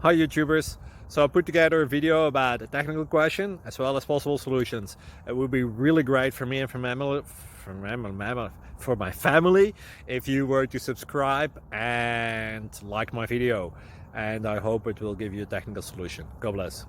Hi YouTubers! So I put together a video about a technical question as well as possible solutions. It would be really great for me and for my family if you were to subscribe and like my video, and I hope it will give you a technical solution. God bless.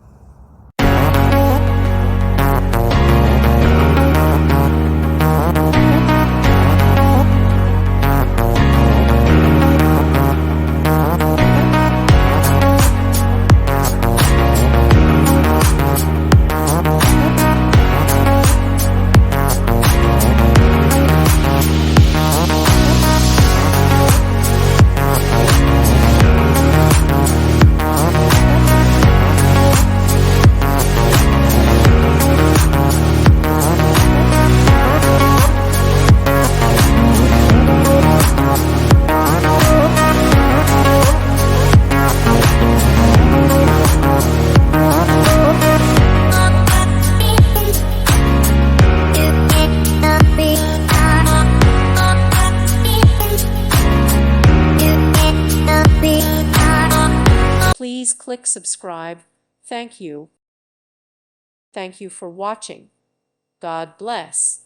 Please click subscribe. Thank you. Thank you for watching. God bless.